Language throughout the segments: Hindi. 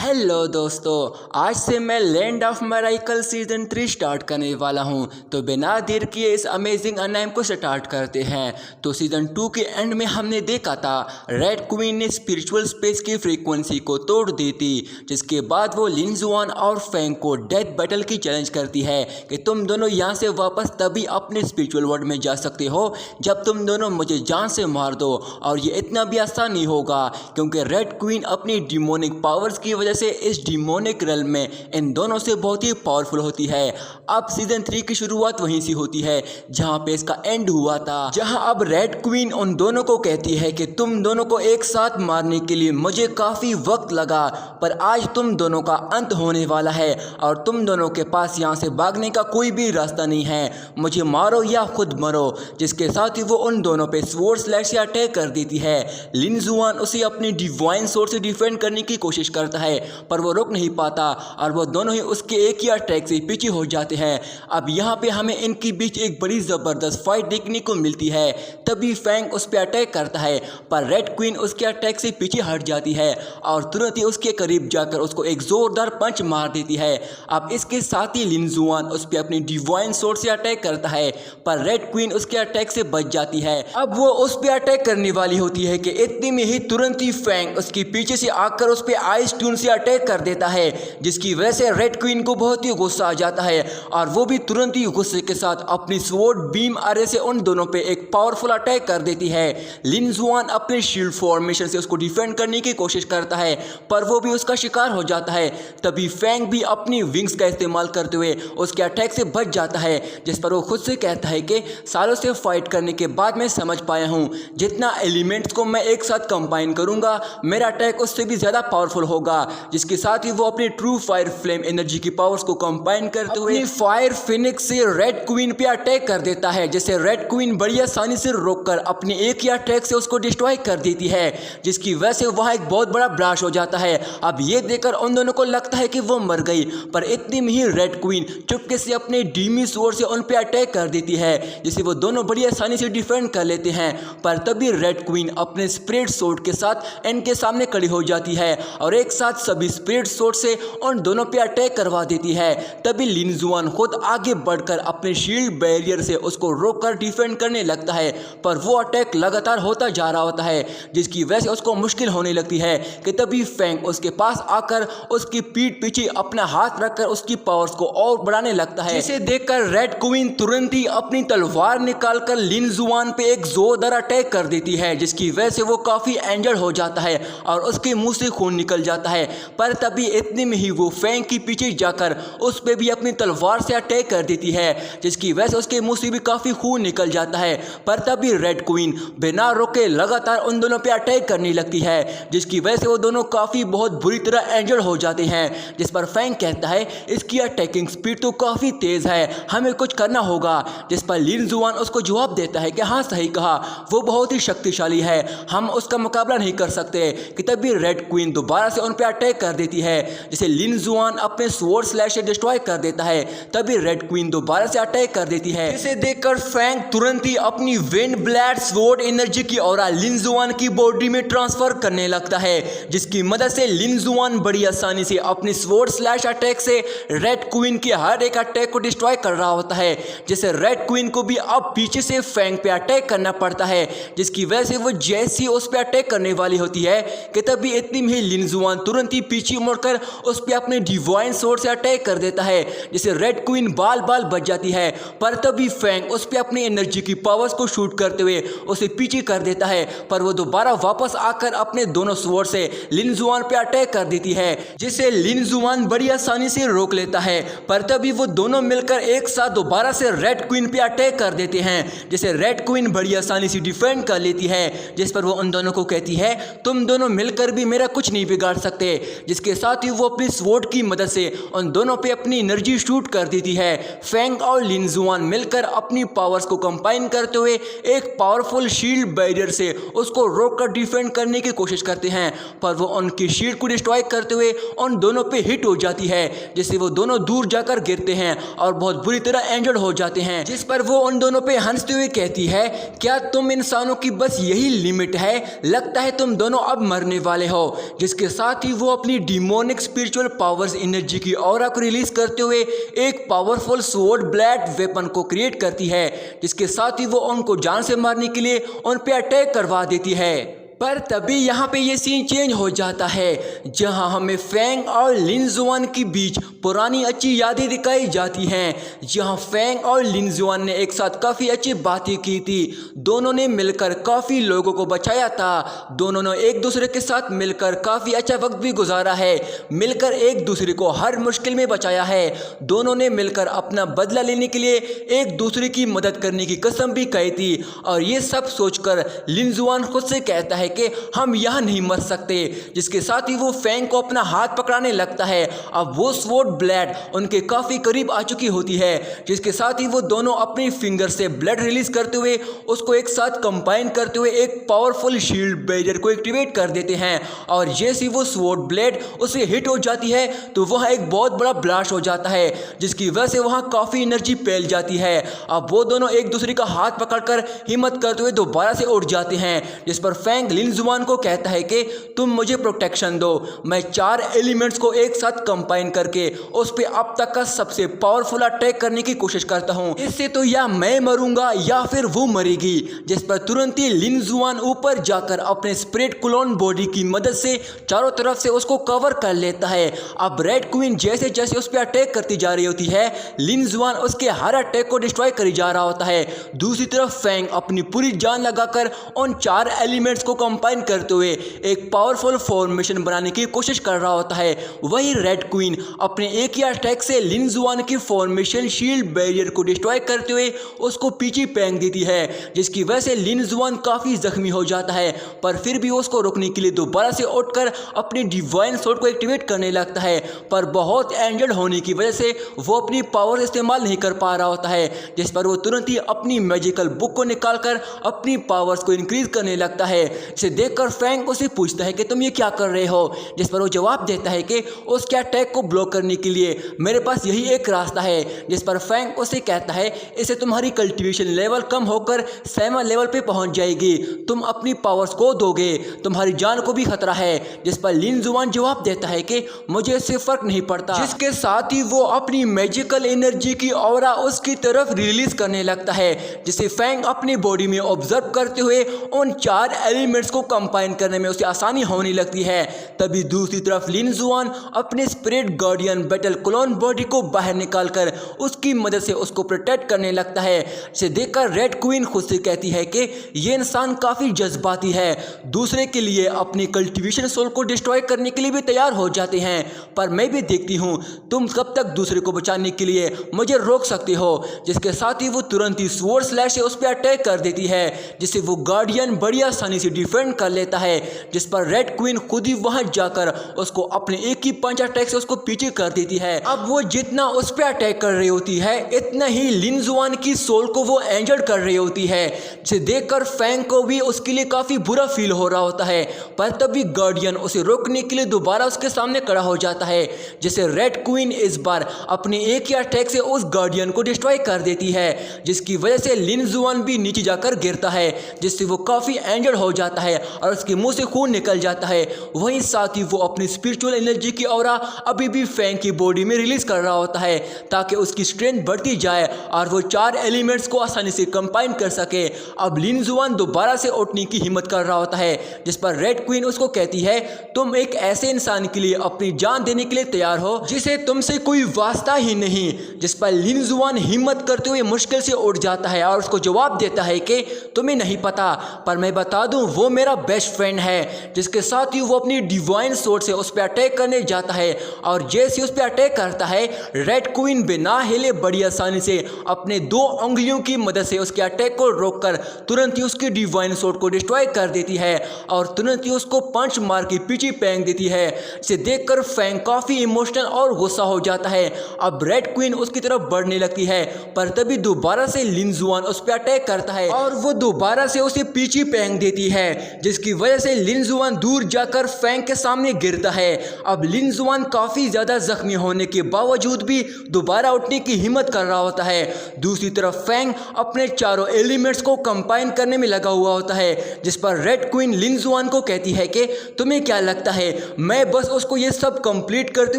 हेलो दोस्तों, आज से मैं land of miracle season 3 start करने वाला हूं। तो बिना देर किए इस अमेजिंग अनाइम को स्टार्ट करते हैं। तो सीजन 2 के एंड में हमने देखा था रेड क्वीन ने स्पिरिचुअल स्पेस की फ्रीक्वेंसी को तोड़ दी थी, जिसके बाद वो लिन जुआन और फेंग को डेथ बैटल की चैलेंज करती है कि तुम दोनों यहाँ से वापस तभी अपने स्पिरिचुअल वर्ल्ड में जा सकते हो जब तुम दोनों मुझे जान से मार दो। और ये इतना भी आसान नहीं होगा क्योंकि रेड क्वीन अपनी डिमोनिक पावर्स की वजह से इस डिमोनिक रेल्म में इन दोनों से बहुत ही पावरफुल होती है। अब सीजन 3 की शुरुआत वहीं से होती है जहां पे इसका एंड हुआ था, जहां अब रेड क्वीन उन दोनों को कहती है कि तुम दोनों को एक साथ मारने के लिए मुझे काफी वक्त लगा, पर आज तुम दोनों का अंत होने वाला है और तुम दोनों के पास यहाँ से भागने का कोई भी रास्ता नहीं है। मुझे मारो या खुद मरो। जिसके साथ ही वो उन दोनों पे स्वॉर्ड स्लैश से अटैक कर देती है। लिन जुआन उसे अपनी डिवाइन सोर्स से डिफेंड करने की कोशिश करता है, पर वो रोक नहीं पाता और वो दोनों ही उसके एक ही अटैक से पीछे हो जाते हैं। अब यहाँ पे हमें इनके बीच एक बड़ी ज़बरदस्त फाइट देखने को मिलती है। तभी फैंग उस पर अटैक करता है, पर रेड क्वीन उसके अटैक से पीछे हट जाती है और तुरंत ही उसके करीब जाकर उसको एक जोरदार पंच मार देती है। अब इसके साथ ही लिन जुआन उस पर अपनी डिवाइन सोर्ड से अटैक करता है, पर रेड क्वीन उसके अटैक से बच जाती है। अब वो उस पर अटैक करने वाली होती है कि इतने में ही तुरंत ही फैंग उसके पीछे से आकर उस पर आइस ट्यून से अटैक कर देता है, जिसकी वजह से रेड क्वीन को बहुत ही गुस्सा आ जाता है और वो भी तुरंत ही गुस्से के साथ अपनी स्वॉर्ड बीम अरे से उन दोनों पे एक पावरफुल अटैक कर देती है। लिन जुआन अपने शील्ड फॉर्मेशन से उसको डिफेंड करने की कोशिश करता है, पर वो भी उसका शिकार हो जाता है। तभी फैंग भी अपनी विंग्स का इस्तेमाल करते हुए उसके अटैक से बच जाता है, जिस पर वो खुद से कहता है कि सालों से फाइट करने के बाद मैं समझ पाया हूँ जितना एलिमेंट्स को मैं एक साथ कंबाइन करूंगा मेरा अटैक उससे भी ज़्यादा पावरफुल होगा। जिसके साथ ही वो अपनी ट्रू फायर फ्लेम एनर्जी की पावर्स को कंबाइन करते हुए फायर फिनिक्स से रेड क्वीन पे अटैक कर देता है, जिसे रेड क्वीन बड़ी आसानी से रोककर अपने एक ही अटैक से उसको डिस्ट्रॉय कर देती है, जिसकी वजह से वहाँ एक बहुत बड़ा ब्लास्ट हो जाता है। अब ये देखकर उन दोनों को लगता है कि वो मर गई, पर इतनी में ही रेड क्वीन चुपके से अपने डीमी स्वॉर्ड से उन पे अटैक कर देती है, जिसे वो दोनों बड़ी आसानी से डिफेंड कर लेते हैं। पर तभी रेड क्वीन अपने स्प्रिट स्वॉर्ड के साथ इनके सामने खड़ी हो जाती है और एक साथ सभी स्प्रिट स्वॉर्ड से उन दोनों पे अटैक करवा देती है। तभी लिन जुआन खुद आगे बढ़कर अपने शील्ड बैरियर से उसको रोककर डिफेंड करने लगता है, पर वो अटैक लगातार होता जा रहा होता है, जिसकी वजह से उसको मुश्किल होने लगती है कि तभी फैंग उसके पास आकर उसकी पीठ पीछे अपना हाथ रखकर उसकी पावर्स को और बढ़ाने लगता है। इसे देखकर रेड क्वीन तुरंत ही अपनी तलवार निकालकर लिन जुआन पे एक जोरदार अटैक कर देती है, जिसकी वजह से वो काफी इंजर्ड हो जाता है और उसके मुंह से खून निकल जाता है। पर तभी इतने में ही वो फैंग के पीछे जाकर उस पे भी अपनी तलवार से अटैक कर देती है, जिसकी वजह से उसके मुंह से भी काफी खून निकल जाता है। पर तभी रेड क्वीन बिना रोके लगातार उन दोनों पे अटैक करने लगती है, जिसकी वजह से वो दोनों काफी बहुत बुरी तरह इंजर्ड हो जाते हैं। जिस पर फैंग कहता है इसकी अटैकिंग स्पीड तो काफी तेज है, हमें कुछ करना होगा। जिस पर लिन जुआन उसको जवाब देता है कि हाँ सही कहा, वो बहुत ही शक्तिशाली है, हम उसका मुकाबला नहीं कर सकते। कि तभी रेड क्वीन दोबारा से उन पे अटैक कर देती है, जिसे लिन जुआन अपने स्वॉर्ड स्लैश से डिस्ट्रॉय कर देता है। तभी रेड क्वीन दोबारा से अटैक कर देती है, जिसे देखकर फैंग तुरंत ही अपनी विंड ब्लेड स्वॉर्ड एनर्जी की ऑरा लिन जुआन की बॉडी में ट्रांसफर करने लगता है, जिसकी मदद से लिन जुआन बड़ी आसानी से अपनी स्वॉर्ड स्लैश अटैक से रेड क्वीन के हर एक अटैक को डिस्ट्रॉय कर रहा होता है, जिसे रेड क्वीन को भी अब पीछे से फैंग पे अटैक करना पड़ता है, जिसकी वजह से वो जैसी उस पे अटैक करने वाली होती है कि तभी इतनी में लिन जुआन तुरंत ही पीछे मुड़कर उस पे अपने डिवाइन सोर्ड से अटैक कर देता है, जिसे रेड क्वीन बाल बाल बच जाती है। पर तभी फैंग उस पे अपनी एनर्जी की पावर्स को शूट करते हुए उसे पीछे कर देता है, पर वो दोबारा वापस आकर अपने दोनों स्वॉर्ड से लिन जुआन पे अटैक कर देती है, जिसे लिन जुआन बड़ी आसानी से रोक लेता है। पर तभी वो दोनों मिलकर एक साथ दोबारा से रेड क्वीन पे अटैक कर देते हैं, जिसे रेड क्वीन बड़ी आसानी से डिफेंड कर लेती है। जिस पर वो उन दोनों को कहती है तुम दोनों मिलकर भी मेरा कुछ नहीं बिगाड़ सकते, जिसके साथ ही वो अपनी स्वॉर्ड की मदद से उन दोनों पे अपनी एनर्जी शूट कर देती है। फैंग और लिन जुआन मिलकर अपनी पावर्स को कंबाइन करते हुए एक पावरफुल शील्ड बैरियर से उसको रोककर डिफेंड करने की कोशिश करते हैं, पर वो उनकी शील्ड को डिस्ट्रॉय करते हुए उन दोनों पे हिट हो जाती है, जिससे वो दोनों दूर जाकर गिरते हैं और बहुत बुरी तरह इंजर्ड हो जाते हैं। जिस पर वो उन दोनों पे हंसते हुए कहती है क्या तुम इंसानों की बस यही लिमिट है, लगता है तुम दोनों अब मरने वाले हो। जिसके साथ ही वो वो अपनी डिमोनिक स्पिरिचुअल पावर्स एनर्जी की ऑरा को रिलीज करते हुए एक पावरफुल स्वॉर्ड ब्लैड वेपन को क्रिएट करती है, जिसके साथ ही वो उनको जान से मारने के लिए उन पे अटैक करवा देती है। पर तभी यहाँ पे ये सीन चेंज हो जाता है, जहाँ हमें फैंग और लिन जुआन के बीच पुरानी अच्छी यादें दिखाई जाती हैं, जहाँ फैंग और लिन जुआन ने एक साथ काफ़ी अच्छी बातें की थी। दोनों ने मिलकर काफ़ी लोगों को बचाया था, दोनों ने एक दूसरे के साथ मिलकर काफ़ी अच्छा वक्त भी गुजारा है, मिलकर एक दूसरे को हर मुश्किल में बचाया है। दोनों ने मिलकर अपना बदला लेने के लिए एक दूसरे की मदद करने की कसम भी कही थी। और ये सब सोचकर लिन जुआन खुद से कहता है कि हम यहाँ नहीं मर सकते, जिसके साथ ही वो फैंग को अपना हाथ पकड़ाने लगता है। अब वो स्वॉर्ड ब्लड उनके काफ़ी करीब आ चुकी होती है, जिसके साथ ही वो दोनों अपनी फिंगर से ब्लड रिलीज करते हुए उसको एक साथ कंबाइन करते हुए एक पावरफुल शील्ड बैरियर को एक्टिवेट कर देते हैं। और जैसे वो स्वॉर्ड ब्लेड उसे हिट हो जाती है तो वह एक बहुत बड़ा ब्लास्ट हो जाता है, जिसकी वजह से वहाँ काफ़ी एनर्जी फैल जाती है। अब वो दोनों एक दूसरे का हाथ पकड़कर हिम्मत करते हुए दोबारा से उठ जाते हैं, जिस पर फैंग लिन जुआन को कहता है कि तुम मुझे प्रोटेक्शन दो, मैं 4 एलिमेंट्स को एक साथ कंबाइन करके उस पे अब तक का सबसे पावरफुल अटैक करने की कोशिश करता हूँ। इससे तो या मैं मरूंगा या फिर वो मरेगी। जिस पर तुरंत ही लिन जुआन ऊपर जाकर अपने स्प्रिट क्लोन बॉडी की मदद से चारों तरफ से उसको कवर कर लेता है। अब रेड क्वीन जैसे जैसे उस पर अटैक करती जा रही होती है, लिन जुआन उसके हर अटैक को डिस्ट्रॉय करी जा रहा होता है। दूसरी तरफ फैंग अपनी पूरी जान लगाकर उन 4 एलिमेंट्स को कंबाइन करते हुए एक पावरफुल फॉर्मेशन बनाने की कोशिश कर रहा होता है। वही रेड क्वीन अपने एक ही अटैक से लिन जुआन की फॉर्मेशन शील्ड बैरियर को डिस्ट्रॉय करते हुए उसको पीछे फेंक देती है, जिसकी वजह से लिन जुआन काफ़ी जख्मी हो जाता है। पर फिर भी उसको रोकने के लिए दोबारा से उठकर अपनी डिवाइन स्वॉर्ड को एक्टिवेट करने लगता है, पर बहुत एंजर्ड होने की वजह से वो अपनी पावर इस्तेमाल नहीं कर पा रहा होता है। जिस पर वो तुरंत ही अपनी मैजिकल बुक को निकालकर अपनी पावर्स को इंक्रीज करने लगता है। इसे देखकर फैंग उसे पूछता है कि तुम ये क्या कर रहे हो, जिस पर वो जवाब देता है कि उसके अटैक को ब्लॉक करने के लिए मेरे पास यही एक रास्ता है। जिस पर फैंग उसे कहता है इससे तुम्हारी कल्टीवेशन लेवल कम होकर 7 लेवल पे पहुंच जाएगी, तुम अपनी पावर्स को दोगे, तुम्हारी जान को भी खतरा है। जिस पर लिन जुआन जवाब देता है कि मुझे इससे फर्क नहीं पड़ता, जिसके साथ ही वो अपनी मैजिकल एनर्जी की ऑरा उसकी तरफ रिलीज करने लगता है, जिसे फैंग अपनी बॉडी में ऑब्जर्व करते हुए उन 4 एलिमेंट्स को कंबाइन करने में उसे आसानी होने लगती है। तभी दूसरी तरफ लिन जुआन अपने spirit guardian battle clone body को बाहर निकालकर उसकी मदद से उसको प्रोटेक्ट करने लगता है। इसे देखकर रेड क्वीन खुद से कहती है कि ये इंसान काफ़ी जज्बाती है, दूसरे के लिए अपनी कल्टीवेशन सोल को डिस्ट्रॉय करने के लिए भी तैयार हो जाते हैं, पर मैं भी देखती हूँ तुम कब तक दूसरे को बचाने के लिए मुझे रोक सकते हो। जिसके साथ ही वो तुरंत ही स्वॉर्ड स्लैश से उस पर अटैक कर देती है, जिसे वो गार्डियन बड़ी आसानी से डिफेंड कर लेता है। जिस पर रेड क्वीन खुद ही वहां जाकर उसको अपने एक ही पंच अटैक से उसको पीछे कर देती है। अब वो जितना उस पर अटैक कर रही होती है, इतना ही लिन जुआन की सोल को वो एंजर्ड कर रही होती है, जिसे देखकर फैंग को भी उसके लिए काफी बुरा फील हो रहा होता है। पर तभी गार्डियन उसे रोकने के लिए दोबारा उसके सामने खड़ा हो जाता है, जिसे रेड क्वीन इस बार अपने एक ही अटैक से उस गार्डियन को डिस्ट्रॉय कर देती है, जिसकी वजह से लिन जुआन भी नीचे जाकर गिरता है, जिससे वो काफी एंजर्ड हो जाता है और उसके मुंह से खून निकल जाता है। वहीं साथ ही वो अपनी स्पिरिचुअल एनर्जी की ऑरा अभी भी फैंग की बॉडी में रिलीज कर रहा होता है, ताकि उसकी स्ट्रेंथ बढ़ती जाए और वो 4 एलिमेंट्स को आसानी से कंबाइन कर सके। अब लिन जुआन दोबारा से उठने की हिम्मत कर रहा होता है, जिस पर रेड क्वीन उसको कहती है तुम एक ऐसे इंसान के लिए अपनी जान देने के लिए तैयार हो जिसे तुमसे कोई वास्ता ही नहीं। जिस पर लिन जुआन हिम्मत करते हुए मुश्किल से उठ जाता है और उसको जवाब देता है कि तुम्हें नहीं पता, पर मैं बता दूं वो मेरा बेस्ट फ्रेंड है। जिसके साथ ही वो अपनी डिवाइन स्वॉर्ड से उस पर अटैक करने जाता है, और जैसे उस पर अटैक करता है, रेड क्वीन बिना हिले बड़ी आसानी से अपने 2 उंगलियों की मदद से उसके अटैक को रोककर तुरंत ही उसकी डिवाइन स्वॉर्ड को डिस्ट्रॉय कर देती है और तुरंत ही उसको पंच मार के पीछे फेंक देती है। इसे देखकर फैंग काफी इमोशनल और गुस्सा हो जाता है। अब रेड क्वीन उसकी तरफ बढ़ने लगती है, पर तभी दोबारा से लिन जुआन उस पर अटैक करता है और वो दोबारा से उसे पीछे फेंक देती है, जिसकी वजह से लिन जुआन दूर जाकर फैंग के सामने गिरता है। अब लिन जुआन काफ़ी ज़्यादा जख्मी होने के बावजूद भी दोबारा उठने की हिम्मत कर रहा होता है। दूसरी तरफ फैंग अपने चारों एलिमेंट्स को कंबाइन करने में लगा हुआ होता है, जिस पर रेड क्वीन लिन जुआन को कहती है कि तुम्हें क्या लगता है मैं बस उसको ये सब कंप्लीट करते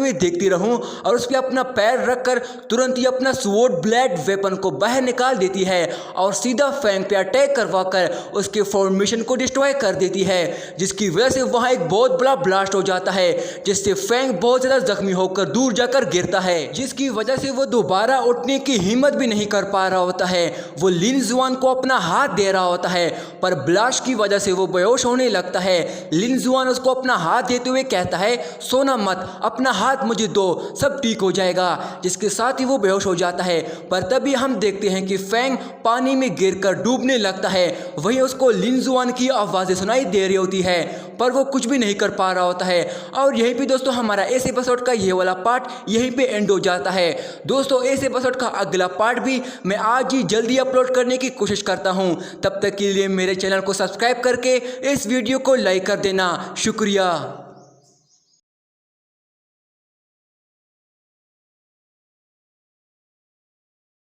हुए देखती रहूं, और उस पर अपना पैर रखकर तुरंत ही अपना स्वॉर्ड ब्लेड वेपन को बाहर निकाल देती है और सीधा फैंग पे अटैक करवाकर उसके फॉर्मेशन को डिस्ट्रॉय कर देती है, जिसकी वजह से वहां एक बहुत बड़ा ब्लास्ट हो जाता है, जिससे फैंग बहुत ज़्यादा जख्मी होकर दूर जाकर गिरता है, जिसकी वजह से वो दोबारा उठने की हिम्मत भी नहीं कर पा रहा होता है। वो लिन जुआन को अपना हाथ दे रहा होता है, पर ब्लास्ट की वजह से वो बेहोश होने लगता है। लिन जुआन उसको अपना हाथ देते हुए कहता है सोना मत, अपना हाथ मुझे दो, सब ठीक हो जाएगा, जिसके साथ ही वो बेहोश हो जाता है। पर तभी हम देखते हैं कि फैंग पानी में गिरकर डूबने लगता है। वहीं उसको लिन जुआन की आवाज़ें सुनाई दे रही होती है, पर वो कुछ भी नहीं कर पा रहा होता है। और यहीं पे दोस्तों हमारा इस एपिसोड का ये वाला पार्ट यहीं पे एंड हो जाता है। दोस्तों इस एपिसोड का अगला पार्ट भी मैं आज ही जल्दी अपलोड करने की कोशिश करता हूँ। तब तक के लिए मेरे चैनल को सब्सक्राइब करके इस वीडियो को लाइक कर देना। शुक्रिया।